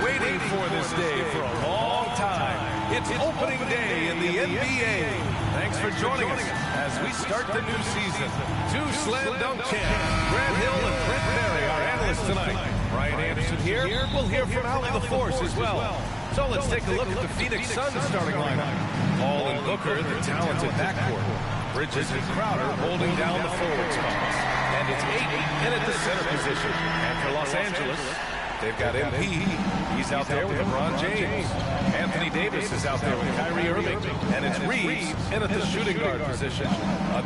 Waiting for this day for a long time. It's opening day in the NBA. Thanks for joining us as we start the new season. Two slam dunk champs, Grant Hill and Brent Berry, our analysts tonight. Brian Anderson here. We'll hear from Allie the Force as well. So let's take a look at the Phoenix Suns starting lineup. Paul and Booker, the talented backcourt. Bridges and Crowder holding down the forward spots. And it's Ayton in at the center position. And for Los Angeles, they've got MP. He's out there with LeBron James. Anthony Davis is out there with Kyrie Irving. And it's Reeves in at the shooting guard position.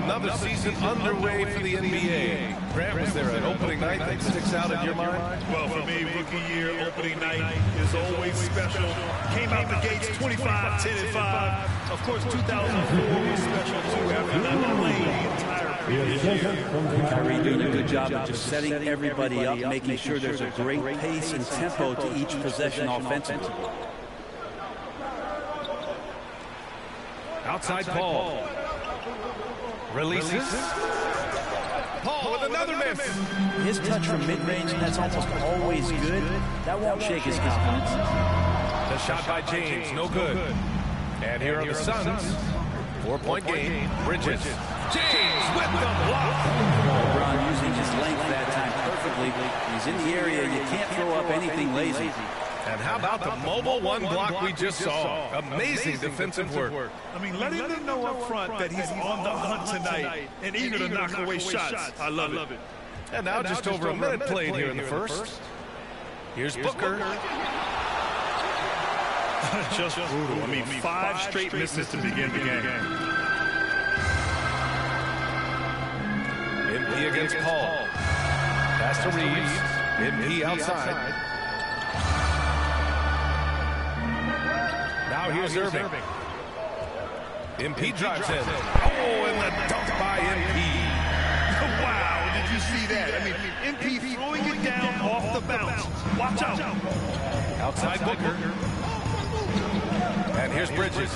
Another season underway for the NBA. Grant, was there an opening night that sticks out in your mind? Well, for me, rookie year, opening night is always special. Came out the gates 25, 10, and 5. Of course, 2004 was special, too, after not playing the entire previous year. Kyrie doing a good job of just setting everybody up, making sure there's a great pace and tempo to each possession offensively. Outside Paul. Releases. Paul with another miss. His touch from mid-range, that's almost always good. That won't shake his confidence. The shot by James, no good. And here are the Suns. 4-point game. Bridges. James with the block. LeBron using his length that time perfectly. He's in the area. You can't throw up anything lazy. And how about the mobile one block we just saw? Amazing defensive work. I mean, letting them know up front that he's on the hunt tonight and eager to knock away shots. I love it. And now just over a minute played here in the first. Here's Booker. Just brutal. I mean, 5 straight misses to begin the game. MP against Paul. Pass to Reeves. MP outside. Now here's Irving. MP drives in. Oh, and the dunk by MP. Wow, did you see that? I mean, MP throwing it down off the bounce. Watch out. Outside Booker. And here's Bridges.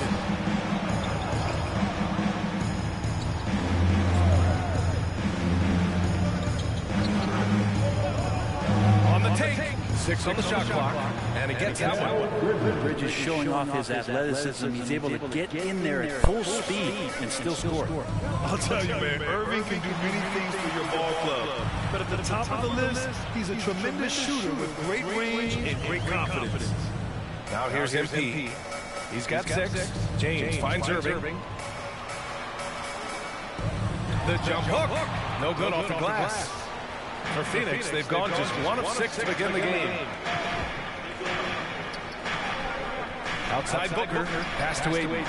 On the take. 6 on the shot clock. And he gets that one. Bridges showing off his athleticism. He's able to get in there at full speed and still score. I'll tell you, man, Irving can do many things for your ball club. But at the top of the list, he's a tremendous shooter with great range and great confidence. Now here's MP. He's got 6. James finds Irving. The jump hook. No good off the glass. For Phoenix, they've gone just 1 of 6 to begin the game. Outside Booker. Pass to Ayton.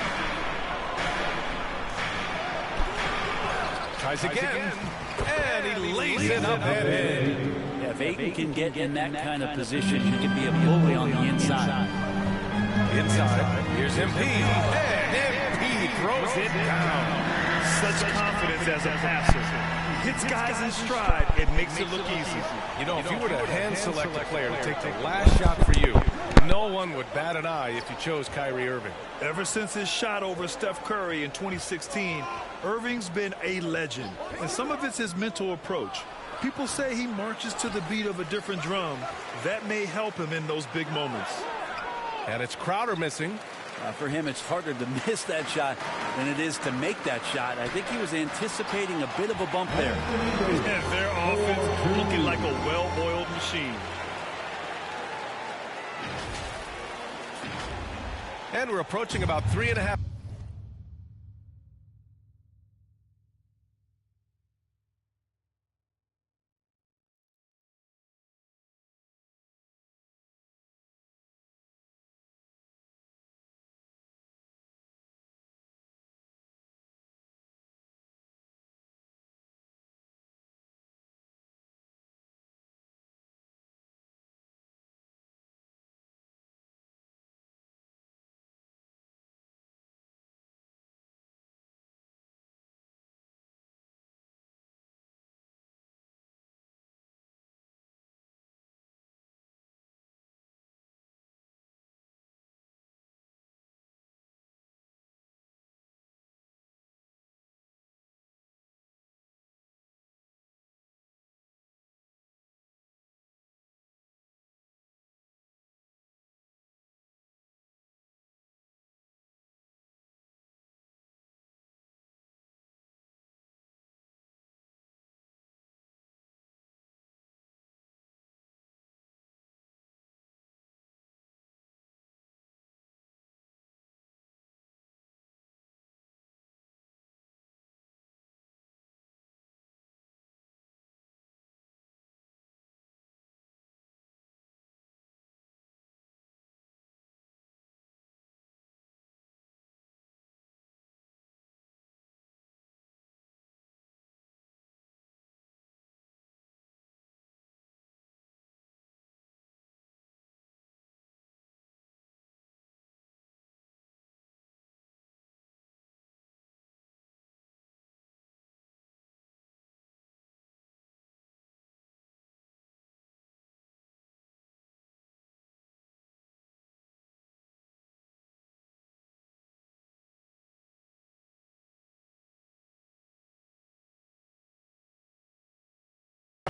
Tries again. And he lays it up and in. Yeah, if Ayton can get in that kind of position, he can be a bully on the inside. Inside. Here's MP. And MP throws it down. Such confidence as a passer. He hits guys in stride. It makes it look easy. You know, if you were to hand select a player to take the last shot for you, no one would bat an eye if you chose Kyrie Irving. Ever since his shot over Steph Curry in 2016, Irving's been a legend. And some of it's his mental approach. People say he marches to the beat of a different drum. That may help him in those big moments. And it's Crowder missing. For him, it's harder to miss that shot than it is to make that shot. I think he was anticipating a bit of a bump there. And their offense looking like a well-oiled machine. And we're approaching about 3.5.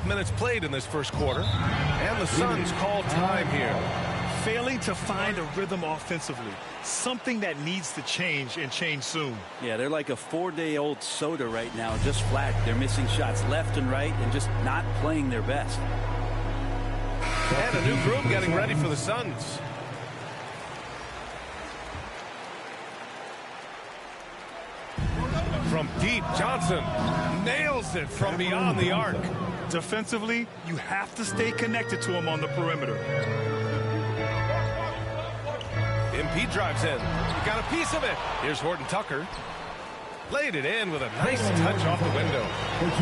Minutes played in this first quarter, and the Suns call time here. Failing to find a rhythm offensively, something that needs to change and change soon. Yeah, they're like a 4-day-old soda right now, just flat. They're missing shots left and right and just not playing their best. And a new groom getting ready for the Suns. From deep, Johnson nails it from beyond the arc. Defensively, you have to stay connected to him on the perimeter. MP drives in. Got a piece of it. Here's Horton Tucker. Laid it in with a nice touch off the window.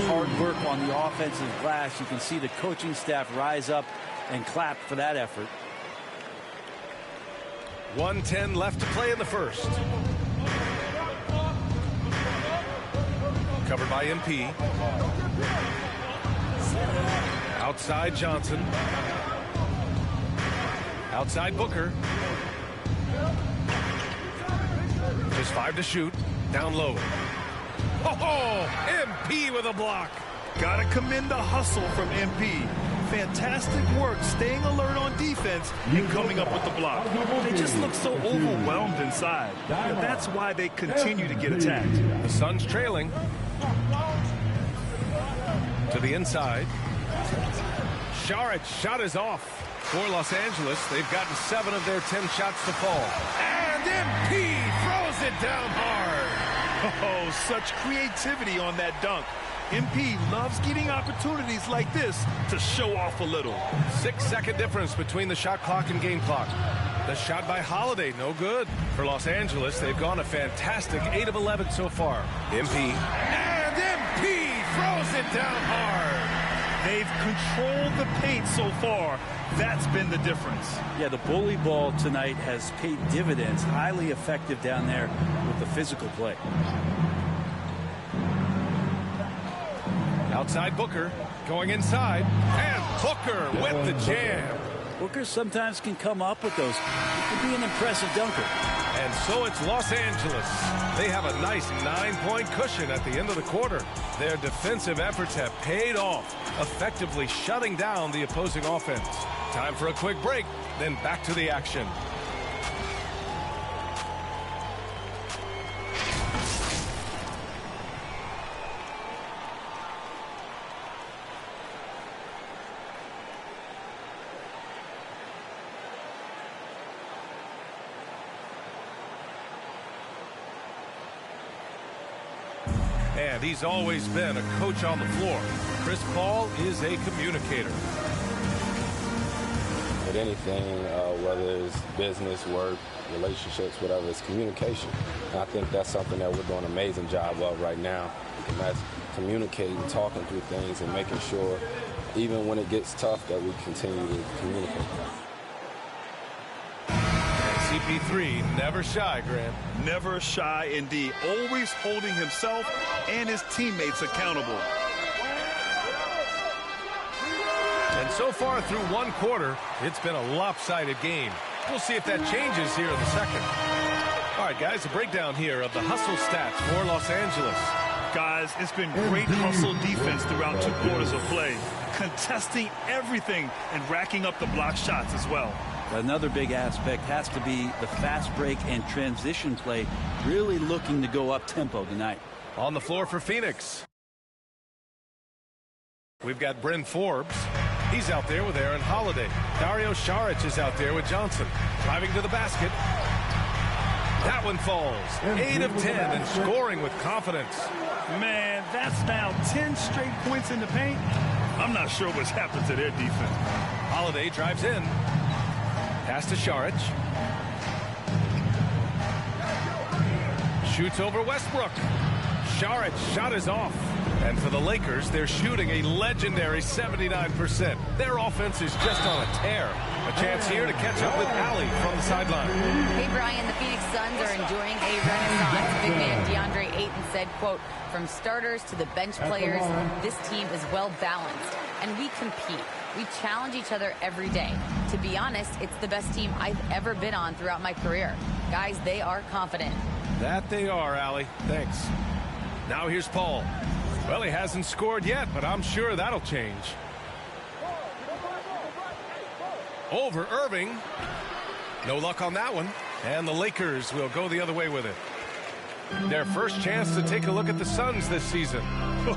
Hard work on the offensive glass. You can see the coaching staff rise up and clap for that effort. 1:10 left to play in the first. Covered by MP. Outside Johnson. Outside Booker. Just 5 to shoot. Down low. Oh, MP with a block. Gotta commend the hustle from MP. Fantastic work staying alert on defense and coming up with the block. They just look so overwhelmed inside. And that's why they continue to get attacked. The Suns trailing. To the inside. Sharic's shot is off for Los Angeles. They've gotten 7 of their 10 shots to fall. And MP throws it down hard. Oh, such creativity on that dunk. MP loves getting opportunities like this to show off a little. 6-second difference between the shot clock and game clock. The shot by Holiday, no good. For Los Angeles, they've gone a fantastic 8 of 11 so far. MP. And MP throws it down hard. They've controlled the paint so far. That's been the difference. Yeah, the bully ball tonight has paid dividends. Highly effective down there with the physical play. Outside Booker, going inside, and Booker with the jam. Booker sometimes can come up with those. He can be an impressive dunker. And so it's Los Angeles. They have a nice 9-point cushion at the end of the quarter. Their defensive efforts have paid off, effectively shutting down the opposing offense. Time for a quick break, then back to the action. And he's always been a coach on the floor. Chris Paul is a communicator. With anything, whether it's business, work, relationships, whatever, it's communication. And I think that's something that we're doing an amazing job of right now. And that's communicating, talking through things, and making sure, even when it gets tough, that we continue to communicate. CP3, never shy, Grant. Never shy indeed. Always holding himself and his teammates accountable. And so far through one quarter, it's been a lopsided game. We'll see if that changes here in the second. All right, guys, a breakdown here of the hustle stats for Los Angeles. Guys, it's been great hustle defense throughout 2 quarters of play, contesting everything and racking up the block shots as well. Another big aspect has to be the fast break and transition play, really looking to go up tempo tonight. On the floor for Phoenix, we've got Bryn Forbes. He's out there with Aaron Holiday. Dario Saric is out there with Johnson. Driving to the basket. That one falls. 8 of 10 and scoring with confidence. Man, that's now 10 straight points in the paint. I'm not sure what's happened to their defense. Holiday drives in. Pass to Saric. Shoots over Westbrook. Saric shot is off. And for the Lakers, they're shooting a legendary 79%. Their offense is just on a tear. A chance here to catch up with Allie from the sideline. Hey, Brian, the Phoenix Suns are enjoying a renaissance. Big man DeAndre Ayton said, quote, "From starters to the bench players, this team is well balanced, and we compete. We challenge each other every day. To be honest, it's the best team I've ever been on throughout my career. Guys, they are confident." That they are, Allie. Thanks. Now here's Paul. Well, he hasn't scored yet, but I'm sure that'll change. Over Irving. No luck on that one. And the Lakers will go the other way with it. Their first chance to take a look at the Suns this season.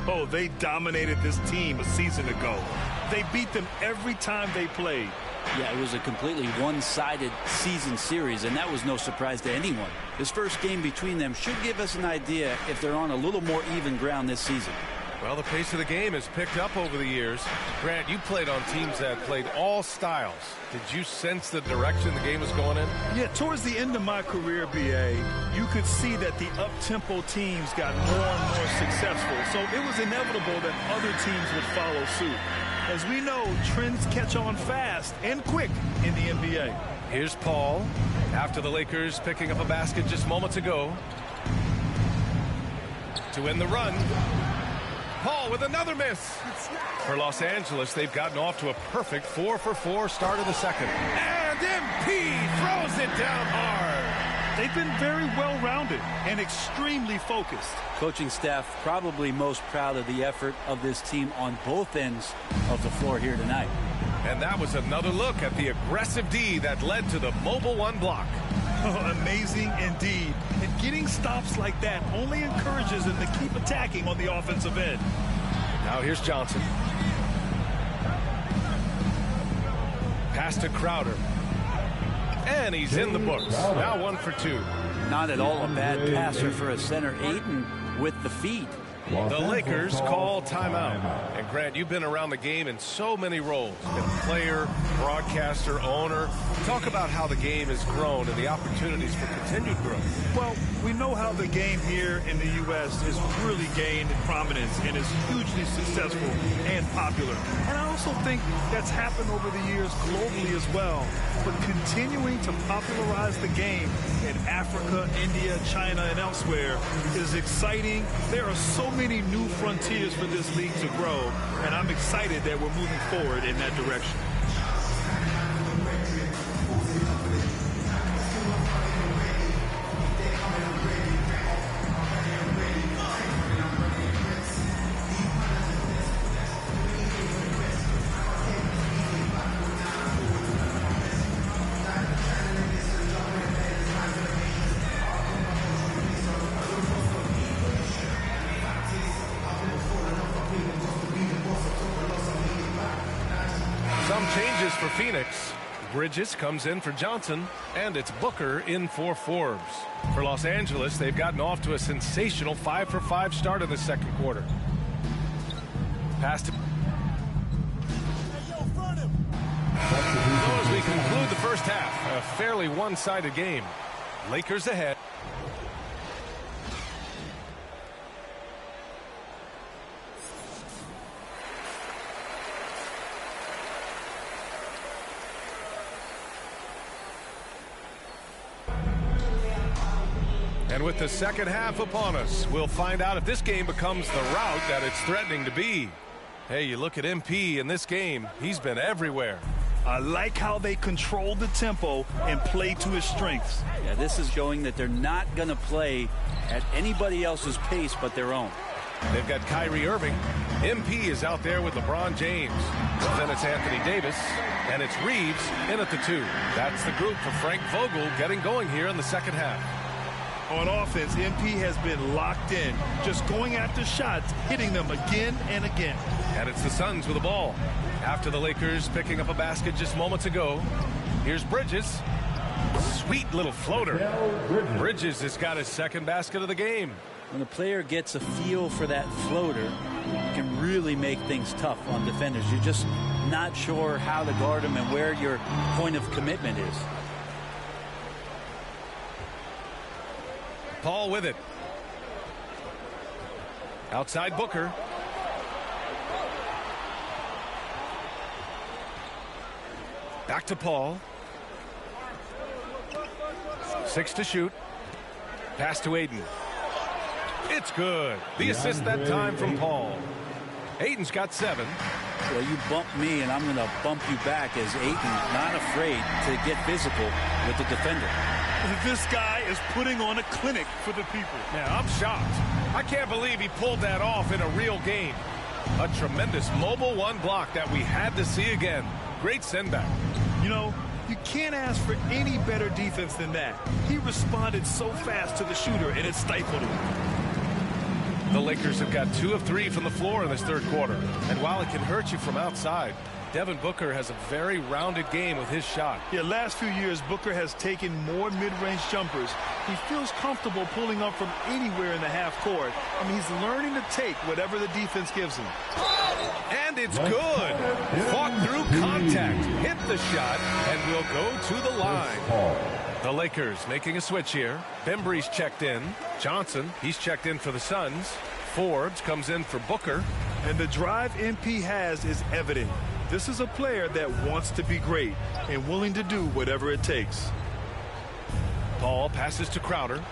Oh, they dominated this team a season ago. They beat them every time they played. Yeah, it was a completely one-sided season series, and that was no surprise to anyone. This first game between them should give us an idea if they're on a little more even ground this season. Well, the pace of the game has picked up over the years. Grant, you played on teams that played all styles. Did you sense the direction the game was going in? Yeah, towards the end of my career, BA, you could see that the up-tempo teams got more and more successful. So it was inevitable that other teams would follow suit. As we know, trends catch on fast and quick in the NBA. Here's Paul after the Lakers picking up a basket just moments ago. To win the run. Paul with another miss. For Los Angeles, they've gotten off to a perfect 4-for-4 start of the second. And MP throws it down hard. They've been very well-rounded and extremely focused. Coaching staff probably most proud of the effort of this team on both ends of the floor here tonight. And that was another look at the aggressive D that led to the mobile one block. Oh, amazing indeed. And getting stops like that only encourages them to keep attacking on the offensive end. Now here's Johnson. Pass to Crowder. And he's in the books. Now 1 for 2. Not at all a bad passer for a center. Ayton with the feed. The Lakers call timeout. And Grant, you've been around the game in so many roles. Been player, broadcaster, owner. Talk about how the game has grown and the opportunities for continued growth. Well, we know how the game here in the U.S. has really gained prominence and is hugely successful and popular. And I also think that's happened over the years globally as well. But continuing to popularize the game in Africa, India, China, and elsewhere is exciting. There are so many new frontiers for this league to grow, and I'm excited that we're moving forward in that direction. Some changes for Phoenix. Bridges comes in for Johnson, and it's Booker in for Forbes. For Los Angeles, they've gotten off to a sensational 5-for-5 start in the second quarter. Pass to... So as we conclude the first half, a fairly one-sided game. Lakers ahead. And with the second half upon us, we'll find out if this game becomes the rout that it's threatening to be. Hey, you look at MP in this game, he's been everywhere. I like how they control the tempo and play to his strengths. Yeah, this is showing that they're not going to play at anybody else's pace but their own. They've got Kyrie Irving. MP is out there with LeBron James. Then it's Anthony Davis, and it's Reeves in at the 2. That's the group for Frank Vogel getting going here in the second half. On offense, MP has been locked in, just going after shots, hitting them again and again. And it's the Suns with the ball. After the Lakers picking up a basket just moments ago, here's Bridges. Sweet little floater. Bridges has got his second basket of the game. When a player gets a feel for that floater, it can really make things tough on defenders. You're just not sure how to guard them and where your point of commitment is. Paul with it. Outside Booker. Back to Paul. 6 to shoot. Pass to Aiden. It's good. The assist that time from Paul. Aiden's got 7. Well, you bump me, and I'm going to bump you back as Aiden not afraid to get physical with the defender. This guy is putting on a clinic for the people. Yeah, I'm shocked. I can't believe he pulled that off in a real game. A tremendous mobile one block that we had to see again. Great send back. You know, you can't ask for any better defense than that. He responded so fast to the shooter, and it stifled him. The Lakers have got 2 of 3 from the floor in this third quarter. And while it can hurt you from outside, Devin Booker has a very rounded game with his shot. Yeah, last few years, Booker has taken more mid-range jumpers. He feels comfortable pulling up from anywhere in the half court. I mean, he's learning to take whatever the defense gives him. And it's good. Fought through contact, hit the shot, and will go to the line. The Lakers making a switch here. Bembry's checked in. Johnson, he's checked in for the Suns. Forbes comes in for Booker. And the drive MP has is evident. This is a player that wants to be great and willing to do whatever it takes. Paul passes to Crowder.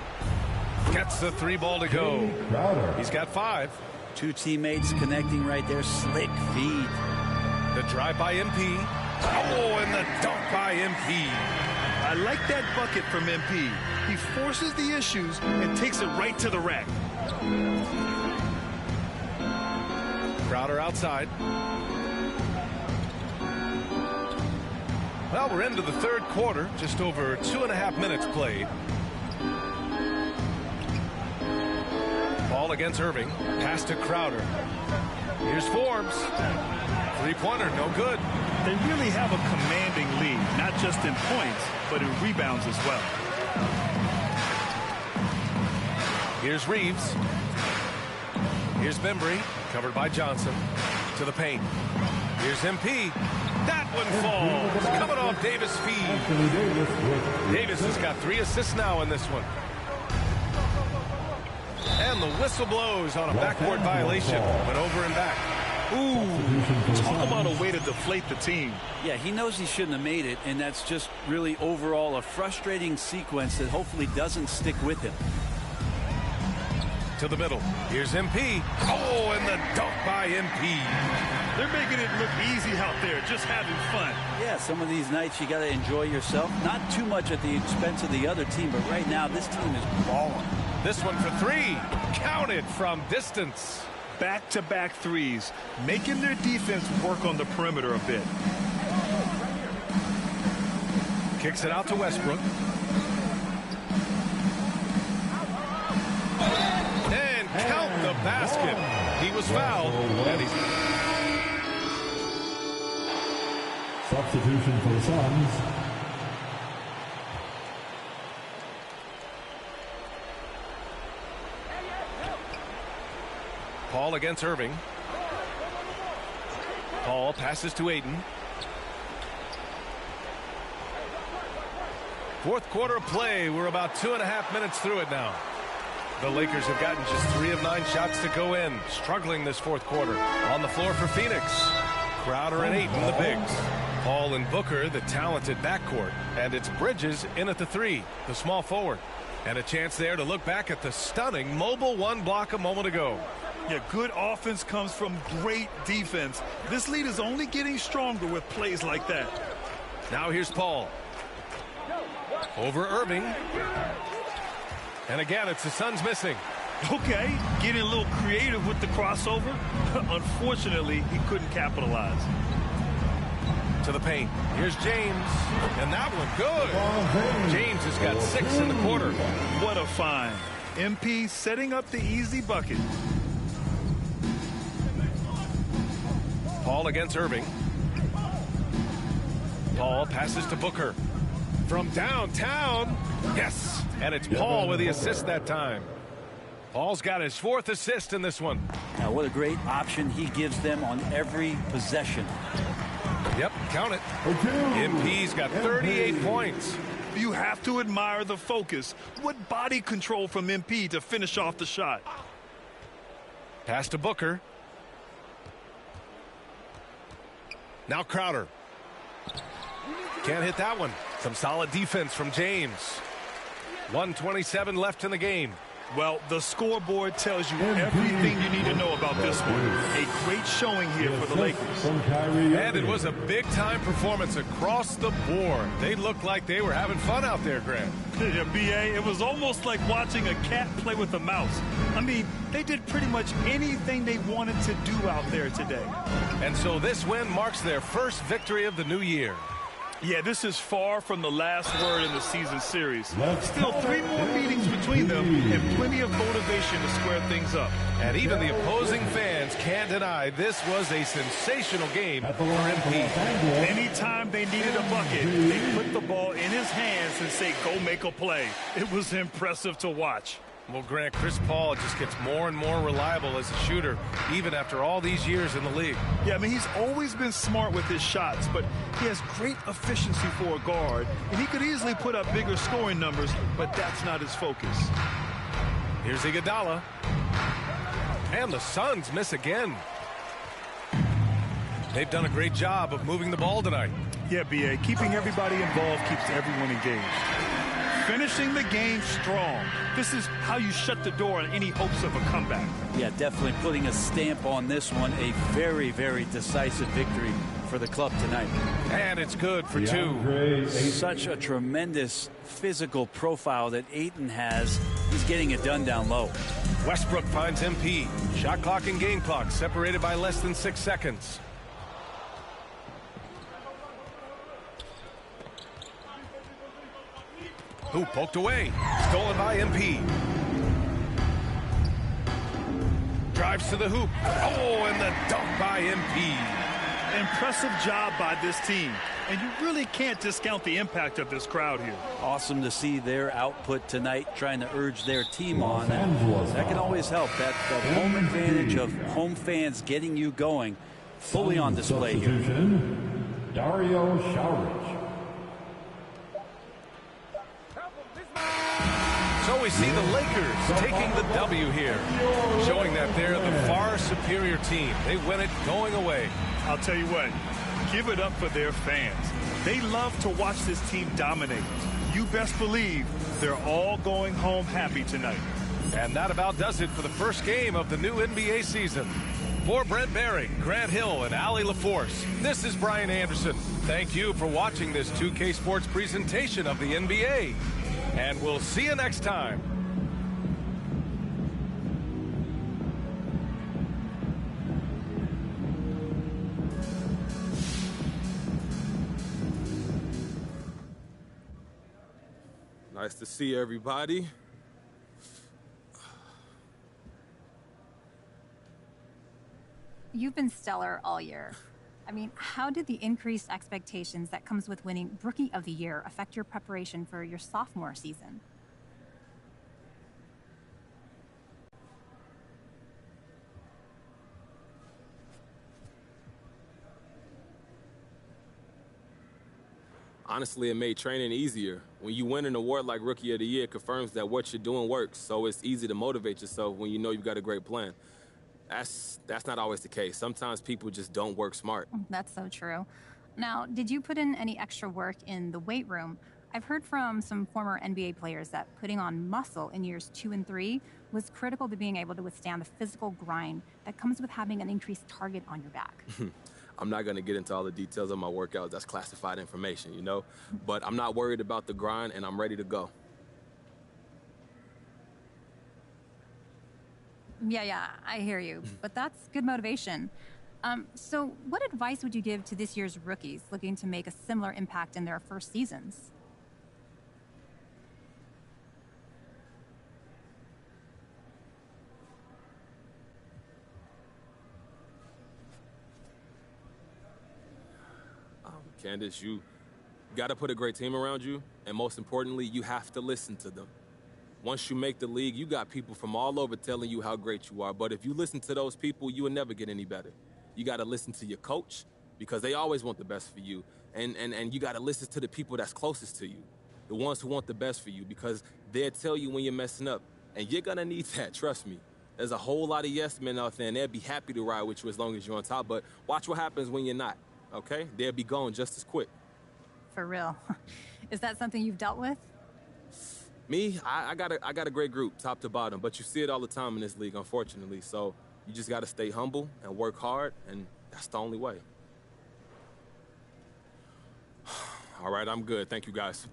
Gets the 3 ball to go. He's got 5. 2 teammates connecting right there. Slick feed. The drive by MP. Oh, and the dunk by MP. I like that bucket from MP. He forces the issues and takes it right to the rack. Crowder outside. Well, we're into the third quarter. Just over 2.5 minutes played. Ball against Irving. Pass to Crowder. Here's Forbes. 3-pointer, no good. They really have a commanding lead, not just in points, but in rebounds as well. Here's Reeves. Here's Bembry, covered by Johnson. To the paint. Here's MP. That one falls. Coming off Davis' feed. Davis has got 3 assists now in this one. And the whistle blows on a backboard violation. Went over and back. Ooh, talk about a way to deflate the team. Yeah, he knows he shouldn't have made it, and that's just really overall a frustrating sequence that hopefully doesn't stick with him. To the middle. Here's MP. Oh, and the dunk by MP. They're making it look easy out there, just having fun. Yeah, some of these nights you got to enjoy yourself. Not too much at the expense of the other team, but right now this team is balling. This one for 3. Counted from distance. Back-to-back threes, making their defense work on the perimeter a bit. Kicks it out to Westbrook. And count the basket. He was fouled. And he's... Substitution for the Suns. Paul against Irving. Paul passes to Ayton. Fourth quarter of play. We're about 2.5 minutes through it now. The Lakers have gotten just 3 of 9 shots to go in. Struggling this fourth quarter. On the floor for Phoenix. Crowder and Ayton, the bigs. Paul and Booker, the talented backcourt. And it's Bridges in at the 3, the small forward. And a chance there to look back at the stunning mobile 1 block a moment ago. Yeah, good offense comes from great defense. This lead is only getting stronger with plays like that. Now here's Paul. Over Irving. And again, it's the Suns missing. Okay, getting a little creative with the crossover. Unfortunately, he couldn't capitalize. To the paint. Here's James. And that one good. James has got 6 in the quarter. What a find. MP setting up the easy bucket. Paul against Irving. Paul passes to Booker. From downtown. Yes. And it's Paul with the assist that time. Paul's got his 4th assist in this one. Now, what a great option he gives them on every possession. Yep, count it. MP's got 38 points. You have to admire the focus. What body control from MP to finish off the shot. Pass to Booker. Now Crowder. Can't hit that one. Some solid defense from James. 1:27 left in the game. Well, the scoreboard tells you everything you need to know about this one. A great showing here for the Lakers. And it was a big-time performance across the board. They looked like they were having fun out there, Grant. Yeah, B.A., it was almost like watching a cat play with a mouse. I mean, they did pretty much anything they wanted to do out there today. And so this win marks their first victory of the new year. Yeah, this is far from the last word in the season series. Still 3 more meetings between them and plenty of motivation to square things up. And even the opposing fans can't deny this was a sensational game for MP. Anytime they needed a bucket, they put the ball in his hands and say, go make a play. It was impressive to watch. Well, Grant, Chris Paul just gets more and more reliable as a shooter, even after all these years in the league. Yeah, I mean, he's always been smart with his shots, but he has great efficiency for a guard, and he could easily put up bigger scoring numbers, but that's not his focus. Here's Iguodala. And the Suns miss again. They've done a great job of moving the ball tonight. Yeah, B.A., keeping everybody involved keeps everyone engaged. Finishing the game strong. This is how you shut the door on any hopes of a comeback. Yeah, definitely putting a stamp on this one. A very, very decisive victory for the club tonight. And it's good for 2. Such a tremendous physical profile that Ayton has. He's getting it done down low. Westbrook finds MP. Shot clock and game clock separated by less than 6 seconds. Who poked away. Stolen by MP. Drives to the hoop. Oh, and the dunk by MP. Impressive job by this team. And you really can't discount the impact of this crowd here. Awesome to see their output tonight, trying to urge their team on. And that can always help. That home advantage of home fans getting you going fully on display here. Dario Saric. So we see the Lakers taking the W here, showing that they're the far superior team. They win it going away. I'll tell you what, give it up for their fans. They love to watch this team dominate. You best believe they're all going home happy tonight. And that about does it for the first game of the new NBA season. For Brent Barry, Grant Hill, and Allie LaForce, this is Brian Anderson. Thank you for watching this 2K Sports presentation of the NBA. And we'll see you next time. Nice to see everybody. You've been stellar all year. I mean, how did the increased expectations that comes with winning Rookie of the Year affect your preparation for your sophomore season? Honestly, it made training easier. When you win an award like Rookie of the Year, it confirms that what you're doing works, so it's easy to motivate yourself when you know you've got a great plan. That's not always the case. Sometimes people just don't work smart. That's so true. Now, did you put in any extra work in the weight room? I've heard from some former NBA players that putting on muscle in years 2 and 3 was critical to being able to withstand the physical grind that comes with having an increased target on your back. I'm not going to get into all the details of my workouts. That's classified information, you know? But I'm not worried about the grind, and I'm ready to go. Yeah, I hear you. But that's good motivation. So what advice would you give to this year's rookies looking to make a similar impact in their first seasons? Candace, you got to put a great team around you, and most importantly, you have to listen to them. Once you make the league, you got people from all over telling you how great you are, but if you listen to those people, you will never get any better. You got to listen to your coach, because they always want the best for you, and you got to listen to the people that's closest to you, the ones who want the best for you, because they'll tell you when you're messing up, and you're going to need that, trust me. There's a whole lot of yes men out there, and they'll be happy to ride with you as long as you're on top, but watch what happens when you're not. Okay? They'll be gone just as quick. For real. Is that something you've dealt with? Me, I got a great group, top to bottom, but you see it all the time in this league, unfortunately. So you just got to stay humble and work hard, and that's the only way. All right, I'm good. Thank you, guys.